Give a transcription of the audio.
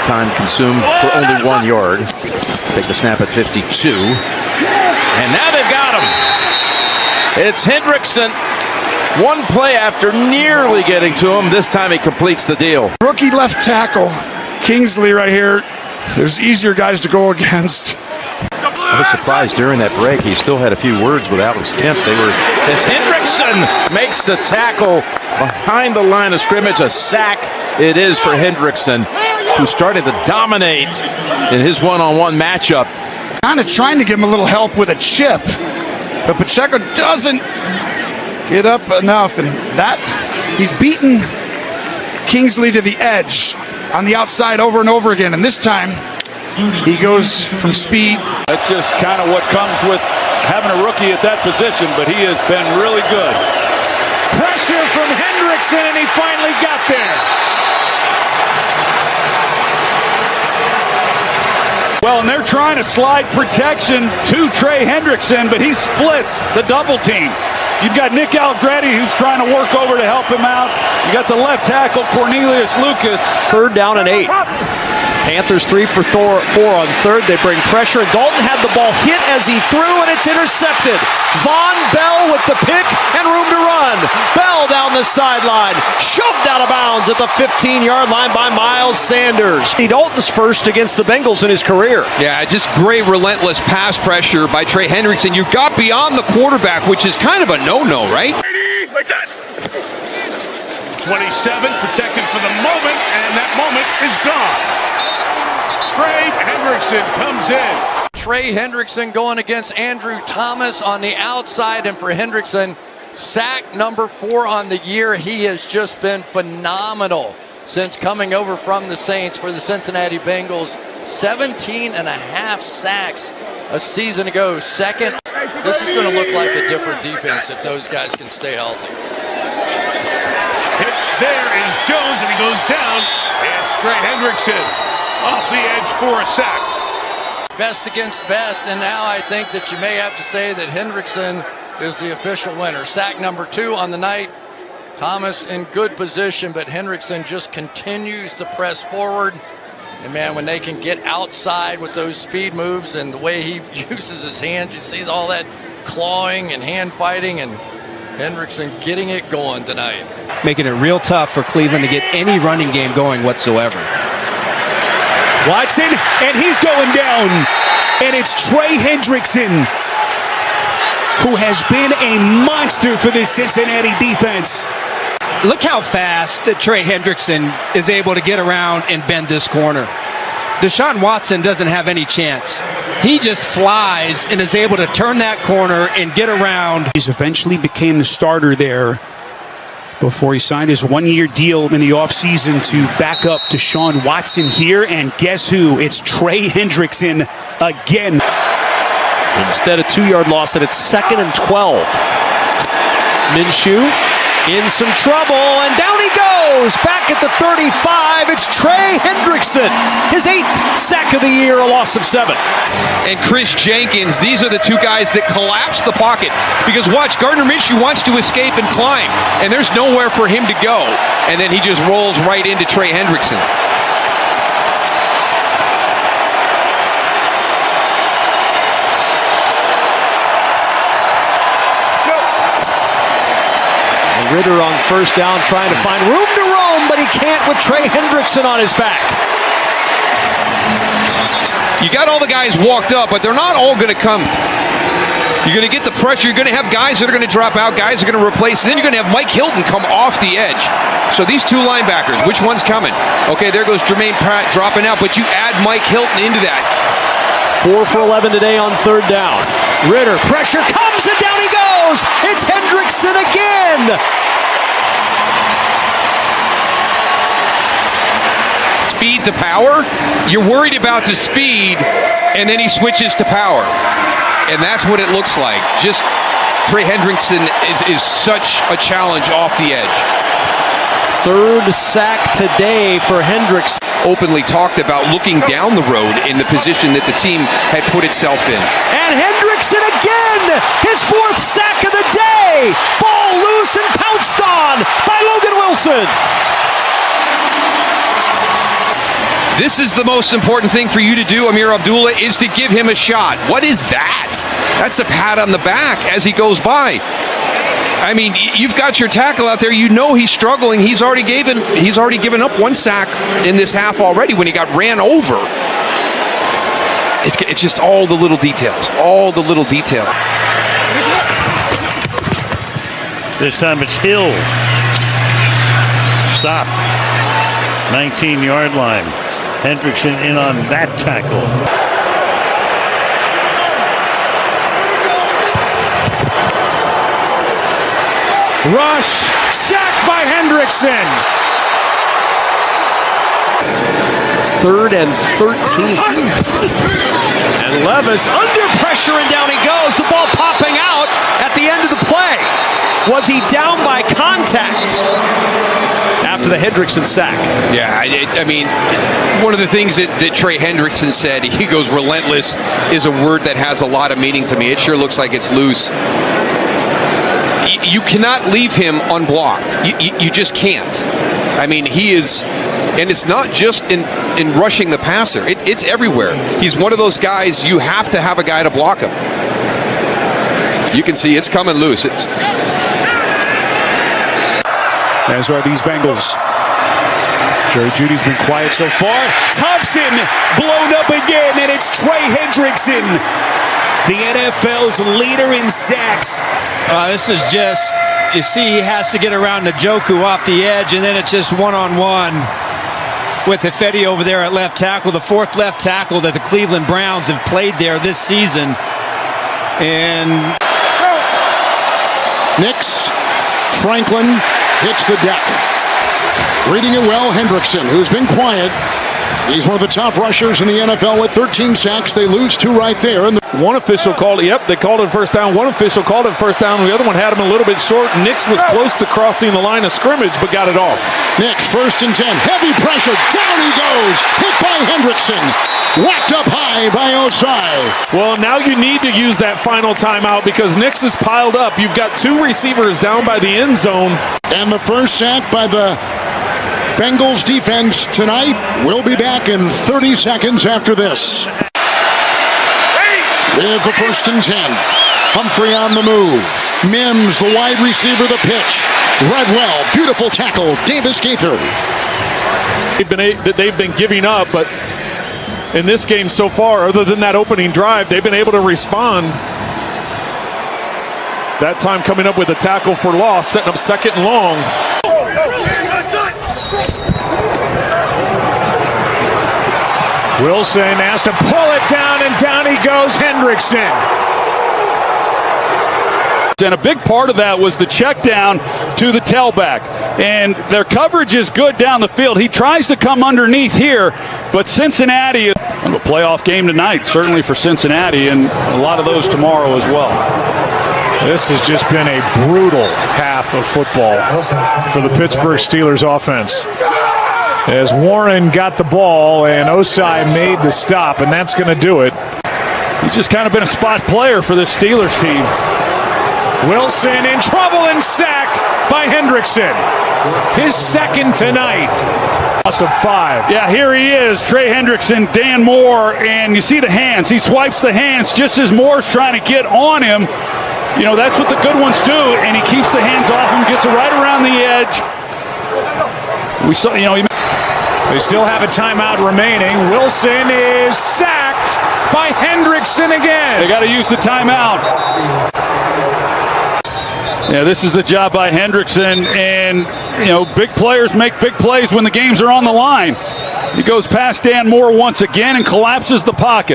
time consumed for only 1 yard. Take the snap at 52. And now they've got him. It's Hendrickson. One play after nearly getting to him. This time he completes the deal. Rookie left tackle, Kingsley right here. There's easier guys to go against. I was surprised during that break he still had a few words with Alex Kemp. As Hendrickson makes the tackle behind the line of scrimmage, a sack it is for Hendrickson, who started to dominate in his one-on-one matchup. Kind of trying to give him a little help with a chip, but Pacheco doesn't get up enough, and that he's beaten Kingsley to the edge on the outside over and over again, and this time he goes from speed. That's just kind of what comes with having a rookie at that position, but he has been really good. Pressure from Hendrickson, and he finally got there. Well, and they're trying to slide protection to Trey Henderson, but he splits the double team. You've got Nick Allegretti, who's trying to work over to help him out. You got the left tackle, Cornelius Lucas. 3rd down and 8. Panthers 3 for 4 on 3rd. They bring pressure, and Dalton had the ball hit as he threw, and it's intercepted. Von Bell with the pick and room to run. Bell down the sideline, shoved out of bounds at the 15-yard line by Miles Sanders. Dalton's first against the Bengals in his career. Yeah, just great relentless pass pressure by Trey Henderson. You got beyond the quarterback, which is kind of a no-no, right? Like that. 27 protected for the moment, and that moment is gone. Trey Henderson comes in. Trey Henderson going against Andrew Thomas on the outside, and for Hendrickson, sack number 4 on the year. He has just been phenomenal since coming over from the Saints for the Cincinnati Bengals. 17 and a half sacks a season ago. Second, this is going to look like a different defense if those guys can stay healthy. There is Jones, and he goes down. It's Trey Hendrickson off the edge for a sack. Best against best, and now I think that you may have to say that Hendrickson is the official winner. Sack number 2 on the night. Thomas in good position, but Hendrickson just continues to press forward. And man, when they can get outside with those speed moves and the way he uses his hands, you see all that clawing and hand fighting, and Hendrickson getting it going tonight. Making it real tough for Cleveland to get any running game going whatsoever. Watson, and he's going down. And it's Trey Hendrickson, who has been a monster for this Cincinnati defense. Look how fast that Trey Hendrickson is able to get around and bend this corner. Deshaun Watson doesn't have any chance. He just flies and is able to turn that corner and get around. He's eventually became the starter there before he signed his 1-year deal in the offseason to back up Deshaun Watson here. And guess who? It's Trey Hendrickson again. Instead of 2-yard loss, and it's 2nd and 12. Minshew in some trouble, and down he goes. Back at the 35, it's Trey Hendrickson. His 8th sack of the year, a loss of 7. And Chris Jenkins, these are the 2 guys that collapse the pocket. Because watch, Gardner Minshew wants to escape and climb, and there's nowhere for him to go. And then he just rolls right into Trey Hendrickson. Ritter on 1st down, trying to find room to roam, but he can't with Trey Hendrickson on his back. You got all the guys walked up, but they're not all going to come. You're going to get the pressure. You're going to have guys that are going to drop out, guys are going to replace, and then you're going to have Mike Hilton come off the edge. So these 2 linebackers, which one's coming? Okay, there goes Jermaine Pratt dropping out, but you add Mike Hilton into that. 4 for 11 today on 3rd down. Ritter, pressure comes, and down he goes. It's Hendrickson again. Speed to power. You're worried about the speed, and then he switches to power. And that's what it looks like. Just Trey Hendrickson is such a challenge off the edge. 3rd sack today for Hendrickson. Openly talked about looking down the road in the position that the team had put itself in. And Hendrickson again, his 4th sack of the day. Ball loose and pounced on by Logan Wilson. This is the most important thing for you to do, Amir Abdullah, is to give him a shot. What is that? That's a pat on the back as he goes by. I mean, you've got your tackle out there. You know he's struggling. He's already given up one sack in this half already when he got ran over. It's just all the little details. All the little details. This time it's Hill. Stop. 19-yard line. Hendrickson in on that tackle. Rush, sacked by Hendrickson. 3rd and 13. And Levis under pressure, and down he goes. The ball popping out at the end of the play. Was he down by contact after the Hendrickson sack? Yeah, I mean, one of the things that Trey Henderson said, he goes, relentless is a word that has a lot of meaning to me. It sure looks like it's loose. You cannot leave him unblocked. You just can't. I mean, he is, and it's not just in rushing the passer. It's everywhere. He's one of those guys, you have to have a guy to block him. You can see it's coming loose. As are these Bengals. Jerry Jeudy's been quiet so far. Thompson blown up again, and it's Trey Hendrickson, the NFL's leader in sacks. This is just, you see, he has to get around Njoku off the edge, and then it's just one-on-one with Ifedi over there at left tackle, the 4th left tackle that the Cleveland Browns have played there this season. And Nix, Franklin hits the deck. Reading it well, Hendrickson, who's been quiet. He's one of the top rushers in the NFL with 13 sacks. They lose 2 right there. And one official called it. Yep, they called it first down. One official called it first down. The other one had him a little bit short. Nix was close to crossing the line of scrimmage, but got it off. Nix, 1st and 10. Heavy pressure. Down he goes. Hit by Hendrickson. Whacked up high by Osai. Well, now you need to use that final timeout because Nix is piled up. You've got 2 receivers down by the end zone. And the first sack by the Bengals defense tonight. We'll be back in 30 seconds after this. With the 1st and 10. Humphrey on the move. Mims, the wide receiver, the pitch. Redwell, beautiful tackle. Davis Gaither. They've been giving up, but in this game so far, other than that opening drive, they've been able to respond. That time coming up with a tackle for loss, setting up 2nd and long. Wilson has to pull it down, and down he goes, Hendrickson. And a big part of that was the check down to the tailback. And their coverage is good down the field. He tries to come underneath here, but Cincinnati, a playoff game tonight, certainly for Cincinnati, and a lot of those tomorrow as well. This has just been a brutal half of football for the Pittsburgh Steelers offense. As Warren got the ball and Osai made the stop, and that's going to do it. He's just kind of been a spot player for this Steelers team. Wilson in trouble and sacked by Hendrickson. His 2nd tonight. Loss of 5. Yeah, here he is, Trey Hendrickson, Dan Moore, and you see the hands. He swipes the hands just as Moore's trying to get on him. You know, that's what the good ones do, and he keeps the hands off him, gets it right around the edge. We saw, you know, they still have a timeout remaining. Wilson is sacked by Hendrickson again. They got to use the timeout. Yeah, this is the job by Hendrickson, and, you know, big players make big plays when the games are on the line. He goes past Dan Moore once again and collapses the pocket.